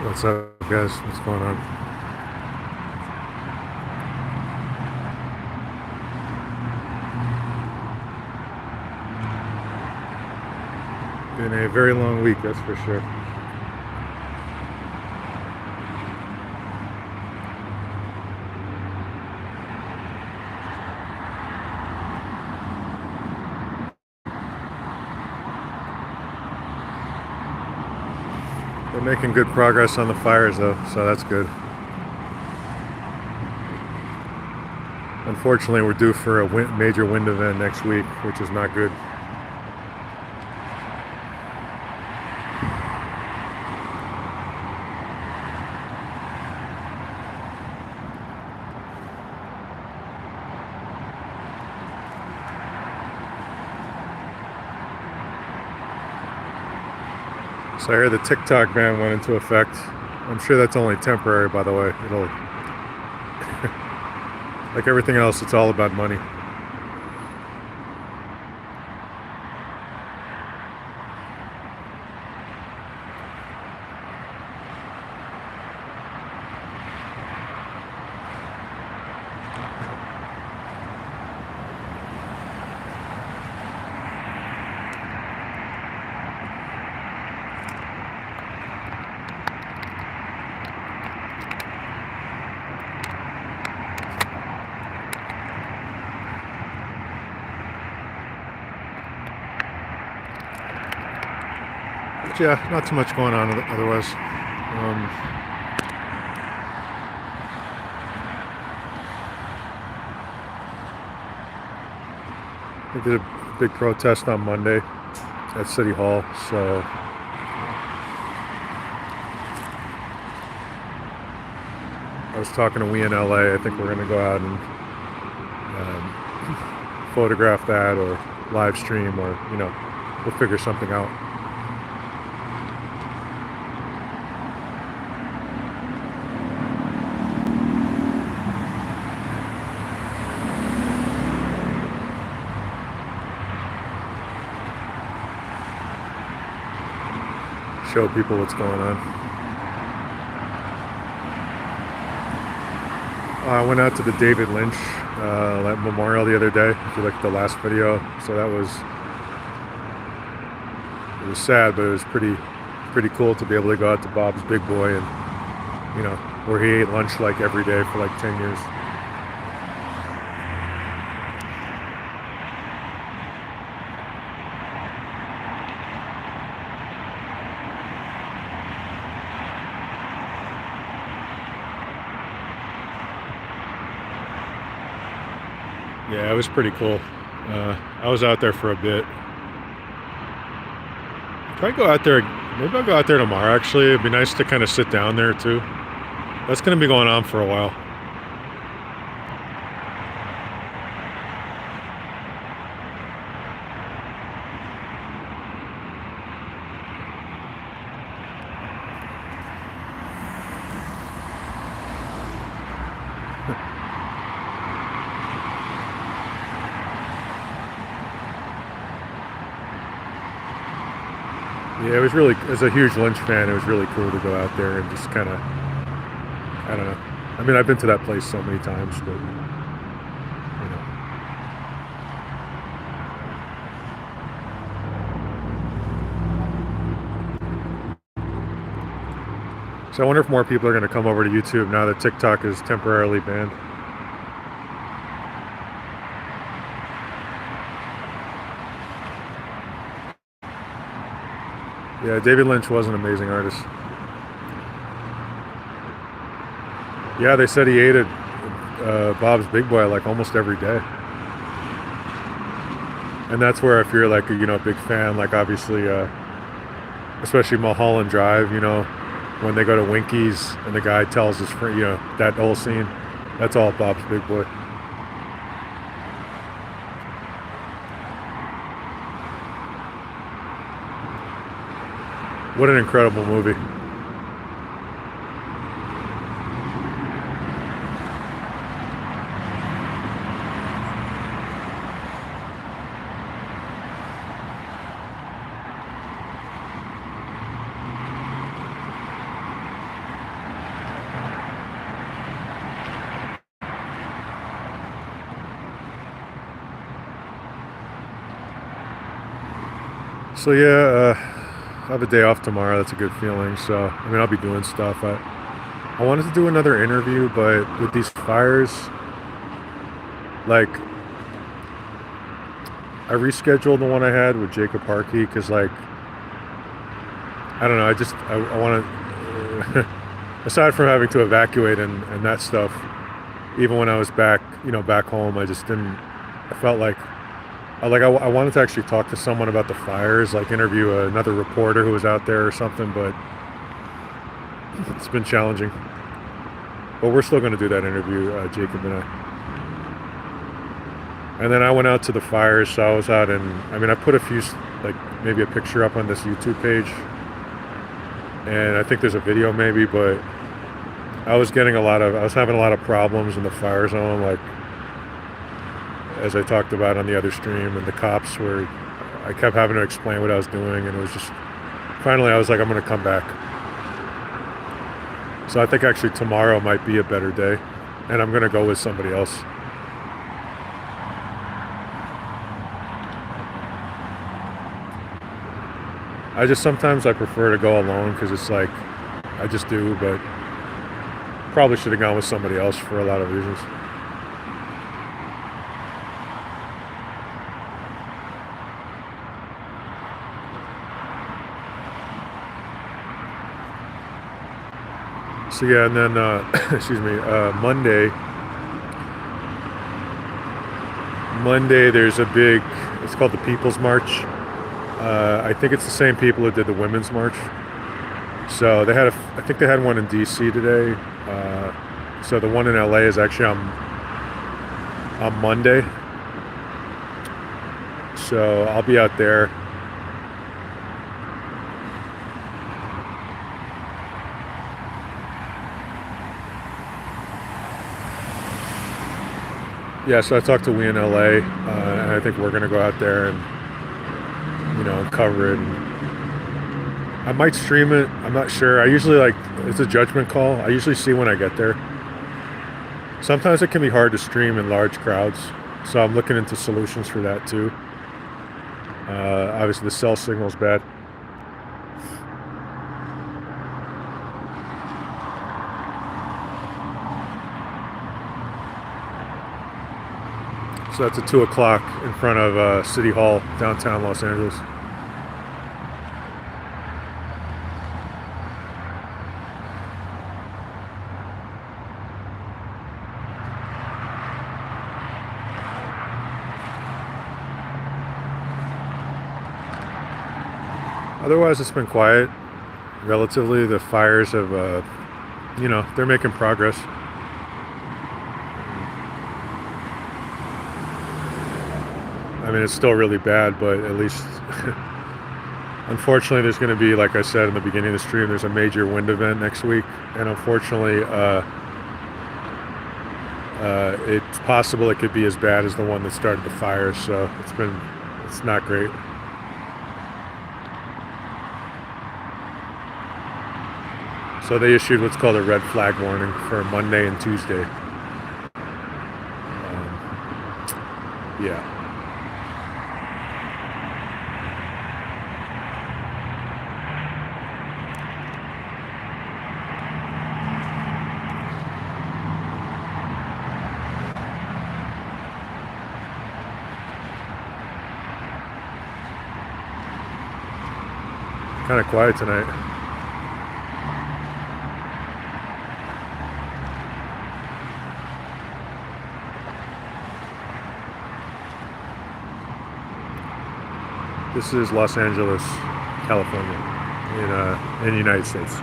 What's up, guys? What's going on? Been a very long week, that's for sure. They're making good progress on the fires, though, so that's good. Unfortunately, we're due for a major wind event next week, which is not good. So I heard the TikTok ban went into effect. I'm sure that's only temporary, by the way. It'll, like everything else, it's all about money. But yeah, not too much going on otherwise. They did a big protest on Monday at City Hall, so I was talking to We in LA. I think we're going to go out and photograph that or live stream, or we'll figure something out. Show people what's going on. I went out to the David Lynch memorial the other day. If you look at the last video, so it was sad, but it was pretty cool to be able to go out to Bob's Big Boy, and where he ate lunch like every day for like 10 years. Yeah, it was pretty cool. I was out there for a bit. Probably go out there. Maybe I'll go out there tomorrow. Actually, it'd be nice to kind of sit down there too. That's going to be going on for a while. Yeah, it was really, as a huge Lynch fan, it was really cool to go out there and just kind of, I don't know. I mean, I've been to that place so many times, but So I wonder if more people are going to come over to YouTube now that TikTok is temporarily banned. Yeah, David Lynch was an amazing artist. Yeah, they said he ate at Bob's Big Boy like almost every day. And that's where, if you're like a big fan, like obviously, especially Mulholland Drive, when they go to Winky's and the guy tells his friend, that whole scene, that's all Bob's Big Boy. What an incredible movie. So yeah, I have a day off tomorrow. That's a good feeling. So I mean, I'll be doing stuff. I wanted to do another interview, but with these fires, like I rescheduled the one I had with Jacob Harkey because like I don't know. I want to. Aside from having to evacuate and that stuff, even when I was back, back home, I just didn't. I felt like I wanted to actually talk to someone about the fires, like interview another reporter who was out there or something, but it's been challenging. But we're still going to do that interview, Jacob and I. And then I went out to the fires, so I was out I put a few, like maybe a picture up on this YouTube page, and I think there's a video maybe, but I was having a lot of problems in the fire zone, like as I talked about on the other stream, and the cops were, I kept having to explain what I was doing, and it was just, finally I was like, I'm going to come back. So I think actually tomorrow might be a better day, and I'm going to go with somebody else. Sometimes I prefer to go alone because it's like, I just do, but probably should have gone with somebody else for a lot of reasons. So yeah, and then, excuse me, Monday there's a big, it's called the People's March. I think it's the same people who did the Women's March. So I think they had one in DC today. So the one in LA is actually on Monday. So I'll be out there. Yeah, so I talked to We in LA, and I think we're going to go out there and, cover it. I might stream it. I'm not sure. I usually it's a judgment call. I usually see when I get there. Sometimes it can be hard to stream in large crowds, so I'm looking into solutions for that too. Obviously the cell signal's bad. So that's at 2 o'clock in front of City Hall, downtown Los Angeles. Otherwise, it's been quiet. Relatively, the fires have, they're making progress. I mean, it's still really bad, but at least, unfortunately, there's going to be, like I said in the beginning of the stream, there's a major wind event next week, and unfortunately, it's possible it could be as bad as the one that started the fire. So it's not great. So they issued what's called a red flag warning for Monday and Tuesday. Yeah. Kind of quiet tonight. This is Los Angeles, California, in the United States.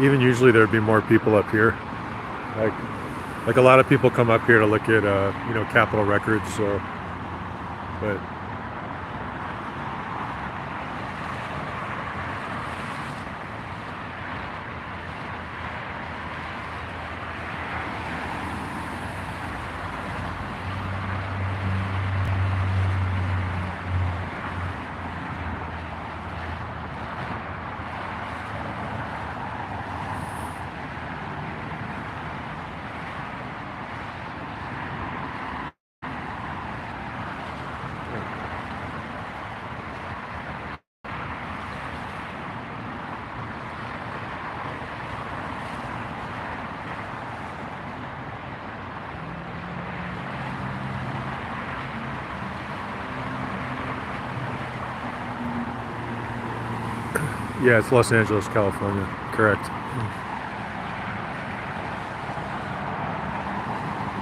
even usually there'd be more people up here. Like, like a lot of people come up here to look at, Capitol records. So, but yeah, it's Los Angeles, California. Correct.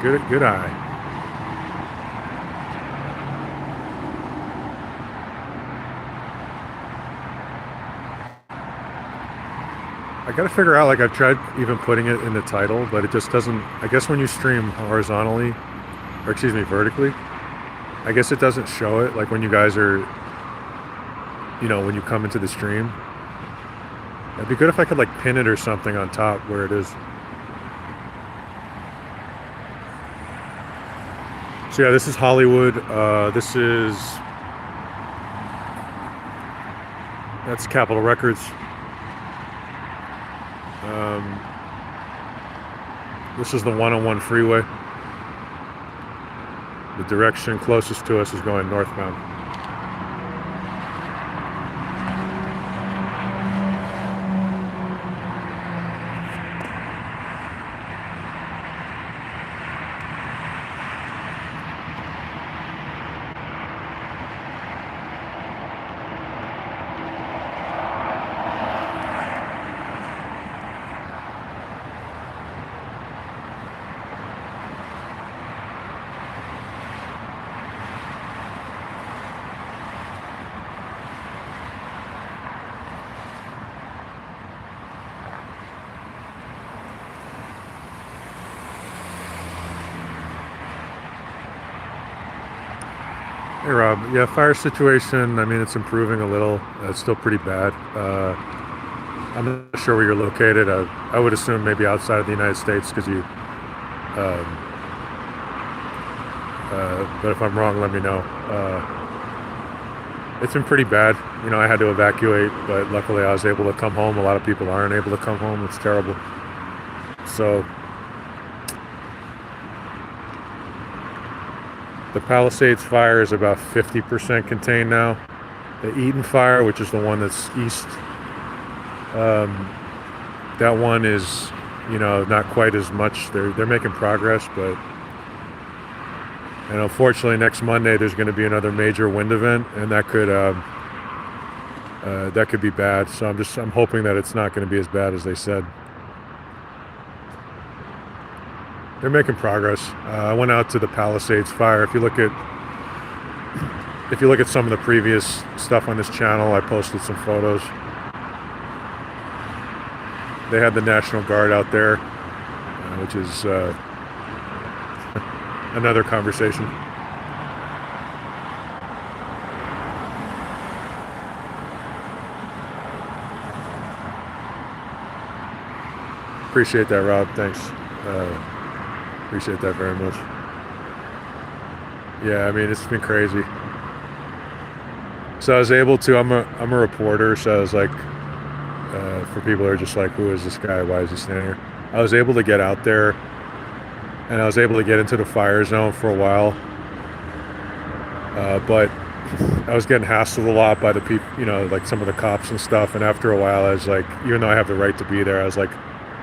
Good eye. I gotta figure out, like, I've tried even putting it in the title, but it just doesn't. I guess when you stream horizontally, or excuse me, vertically, I guess it doesn't show it. Like when you guys are, when you come into the stream, it'd be good if I could like pin it or something on top where it is. So yeah, this is Hollywood. That's Capitol Records. This is the 101 freeway. The direction closest to us is going northbound. Hey Rob, yeah, fire situation. I mean, it's improving a little. It's still pretty bad. I'm not sure where you're located. I would assume maybe outside of the United States because you. But if I'm wrong, let me know. It's been pretty bad. I had to evacuate, but luckily I was able to come home. A lot of people aren't able to come home. It's terrible. So the Palisades fire is about 50% contained now. The Eaton fire, which is the one that's east, that one is, not quite as much. They're making progress, but and unfortunately next Monday there's going to be another major wind event, and that could be bad. So I'm hoping that it's not going to be as bad as they said. They're making progress. I went out to the Palisades fire. If you look at some of the previous stuff on this channel, I posted some photos. They had the National Guard out there, which is another conversation. Appreciate that, Rob. Thanks. Appreciate that very much. Yeah, I mean, it's been crazy. So I was able to. I'm a reporter, so I was like, for people who are just like, who is this guy? Why is he standing here? I was able to get out there, and I was able to get into the fire zone for a while. But I was getting hassled a lot by the people, like some of the cops and stuff. And after a while, I was like, even though I have the right to be there, I was like,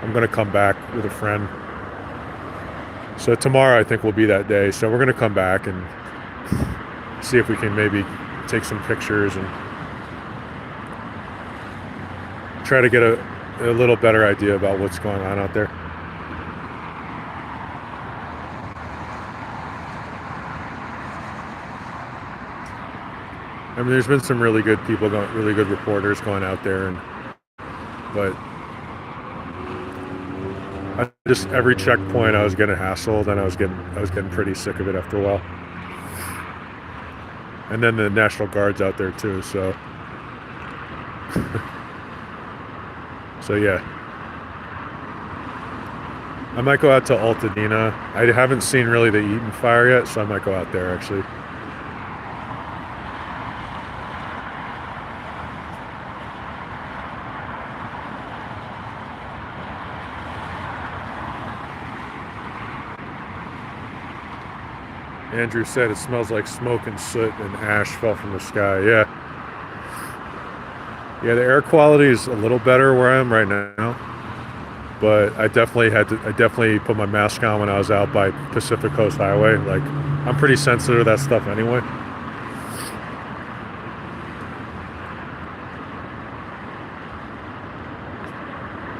I'm gonna come back with a friend. So tomorrow I think will be that day. So we're gonna come back and see if we can maybe take some pictures and try to get a little better idea about what's going on out there. I mean, there's been some really good people really good reporters going out there, but just every checkpoint I was getting hassled, and I was getting pretty sick of it after a while. And then the National Guard's out there too, so so yeah. I might go out to Altadena. I haven't seen really the Eaton fire yet, so I might go out there actually. Andrew said it smells like smoke and soot and ash fell from the sky. Yeah. Yeah, the air quality is a little better where I am right now. But I definitely put my mask on when I was out by Pacific Coast Highway. Like, I'm pretty sensitive to that stuff anyway.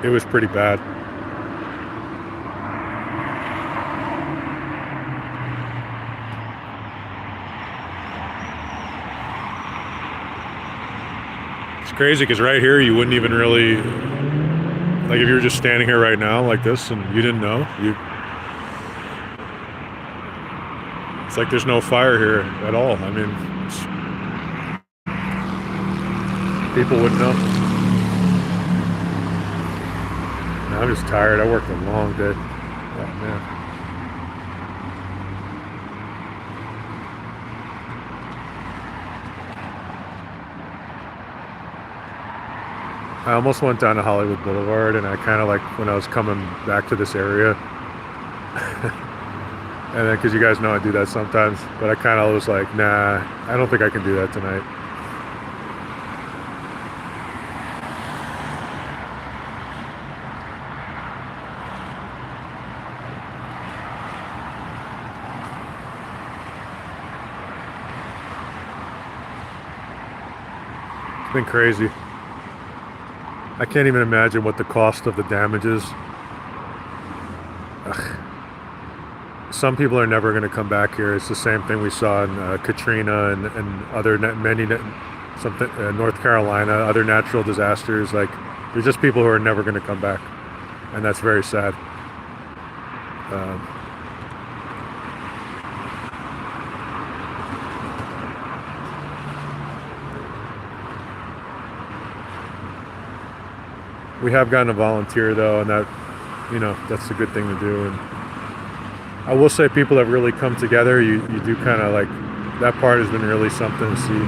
It was pretty bad. It's crazy because right here you wouldn't even really, like, if you were just standing here right now like this and you didn't know, it's like there's no fire here at all. I mean, people wouldn't know. No, I'm just tired. I worked a long day. Oh man. I almost went down to Hollywood Boulevard, and I kind of like when I was coming back to this area, and then because you guys know I do that sometimes, but I kind of was like, nah, I don't think I can do that tonight. It's been crazy. I can't even imagine what the cost of the damage is. Ugh. Some people are never going to come back here. It's the same thing we saw in Katrina and other North Carolina, other natural disasters. Like, there's just people who are never going to come back, and that's very sad. We have gotten a volunteer though, and that's a good thing to do. And I will say people have really come together. You do kind of like, that part has been really something to see.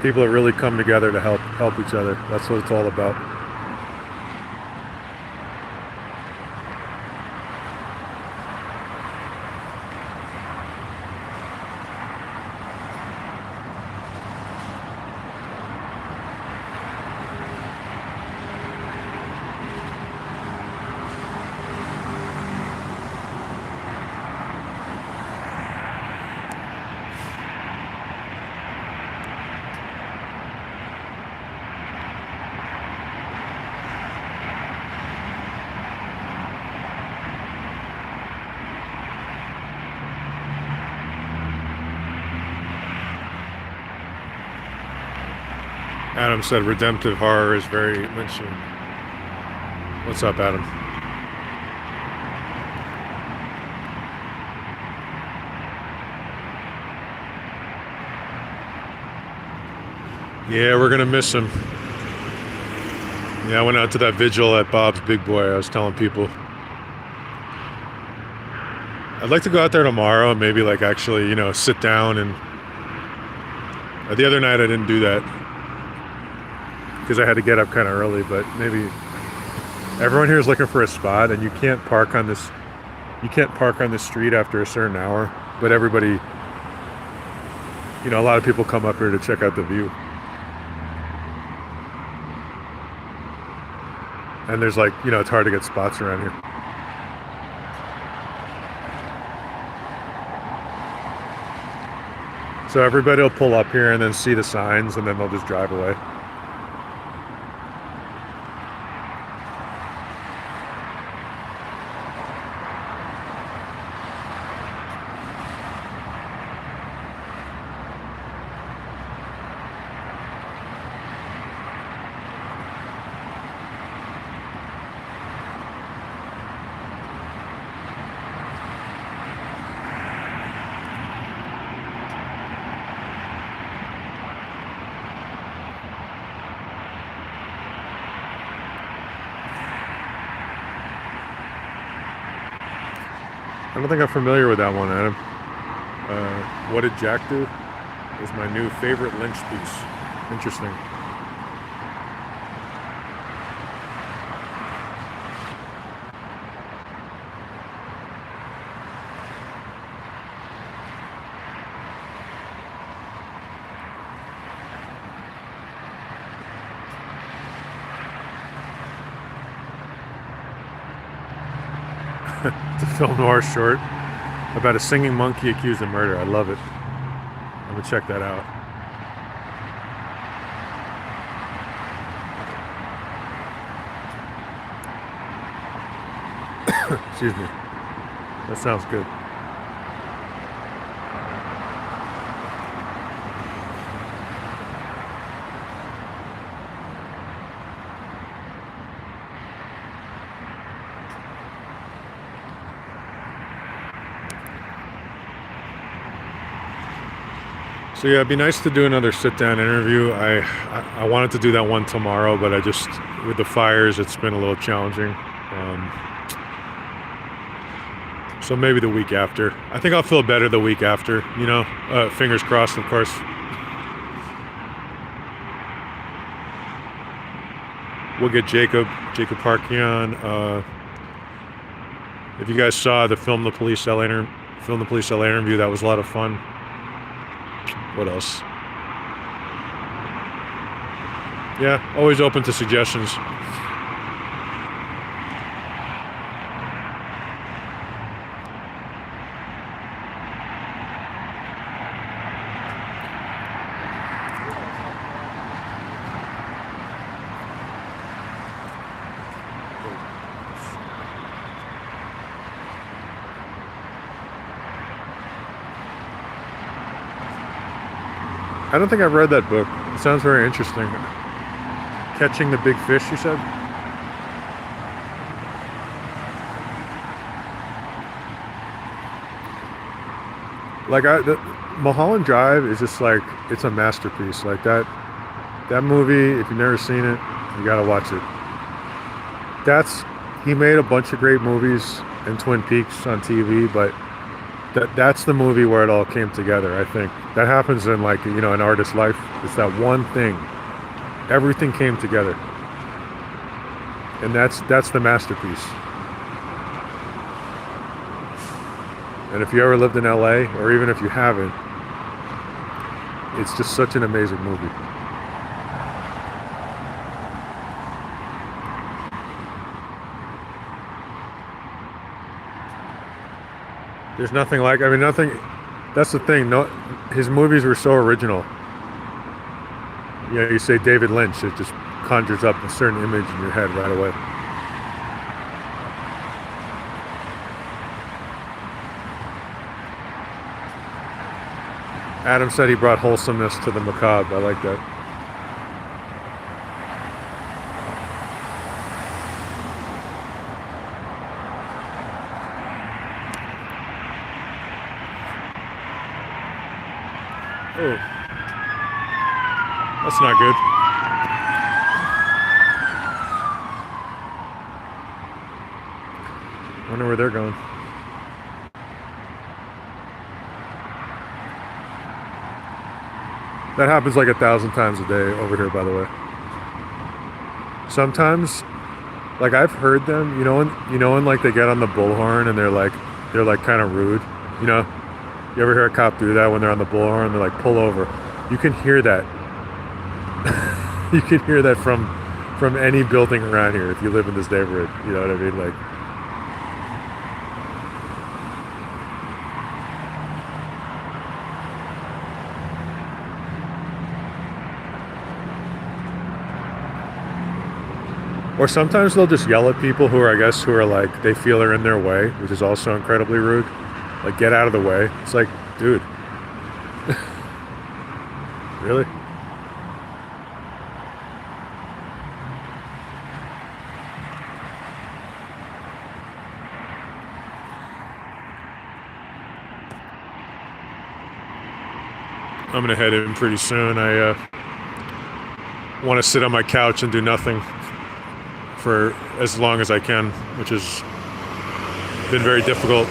People have really come together to help each other. That's what it's all about. Adam said redemptive horror is very Lynchian. What's up, Adam? Yeah, we're gonna miss him. Yeah, I went out to that vigil at Bob's Big Boy. I was telling people I'd like to go out there tomorrow and maybe like actually, sit down and the other night I didn't do that because I had to get up kind of early, but maybe everyone here is looking for a spot, and you can't park on this street after a certain hour, but everybody, a lot of people come up here to check out the view. And there's like, it's hard to get spots around here. So everybody will pull up here and then see the signs, and then they'll just drive away. don't think I'm familiar with that one, Adam. What Did Jack Do? Is my new favorite Lynch piece. Interesting. It's a film noir short about a singing monkey accused of murder. I love it. I'm gonna check that out. Excuse me. That sounds good. So yeah, it'd be nice to do another sit-down interview. I wanted to do that one tomorrow, but I just, with the fires, it's been a little challenging. So maybe the week after. I think I'll feel better the week after, you know, fingers crossed, of course. We'll get Jacob Parkey on. If you guys saw the Film the Police LA interview, that was a lot of fun. What else? Yeah, always open to suggestions. I don't think I've read that book. It sounds very interesting. Catching the Big Fish, you said? Like, Mulholland Drive is just like, it's a masterpiece. Like that movie, if you've never seen it, you gotta watch it. He made a bunch of great movies in Twin Peaks on TV, but that's the movie where it all came together, I think. That happens in, like, you know, an artist's life. It's that one thing. Everything came together. And that's the masterpiece. And if you ever lived in LA, or even if you haven't, it's just such an amazing movie. There's nothing like, I mean, nothing, that's the thing, no, his movies were so original. You know, you say David Lynch, it just conjures up a certain image in your head right away. Adam said he brought wholesomeness to the macabre. I like that. Oh, that's not good. Wonder where they're going. That happens like 1,000 times a day over here, by the way. Sometimes, like, I've heard them, you know, when like they get on the bullhorn and they're like kind of rude, you know. You ever hear a cop do that when they're on the bullhorn? They're like, pull over. You can hear that. You can hear that from any building around here if you live in this neighborhood. You know what I mean? Like, or sometimes they'll just yell at people who are like, they feel they're in their way, which is also incredibly rude. Like, get out of the way. It's like, dude. Really? I'm gonna head in pretty soon. I want to sit on my couch and do nothing for as long as I can, which has been very difficult.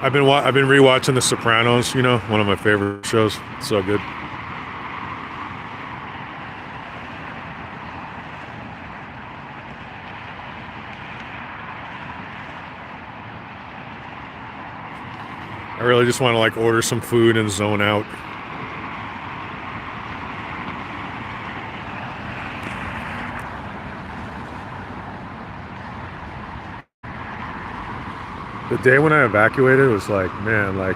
I've been rewatching The Sopranos. You know, one of my favorite shows. It's so good. I really just want to like order some food and zone out. The day when I evacuated was like, man, like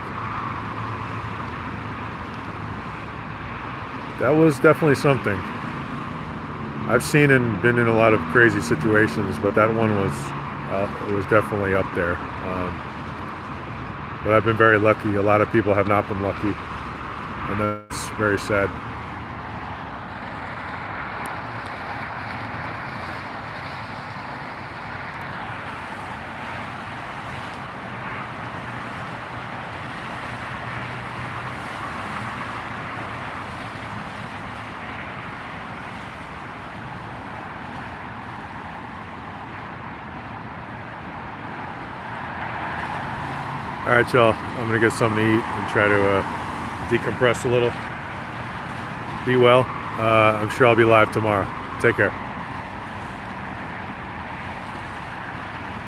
that was definitely something. I've seen and been in a lot of crazy situations, but that one was it was definitely up there. But I've been very lucky. A lot of people have not been lucky, and that's very sad. All right, y'all. I'm gonna get something to eat and try to decompress a little. Be well. I'm sure I'll be live tomorrow. Take care.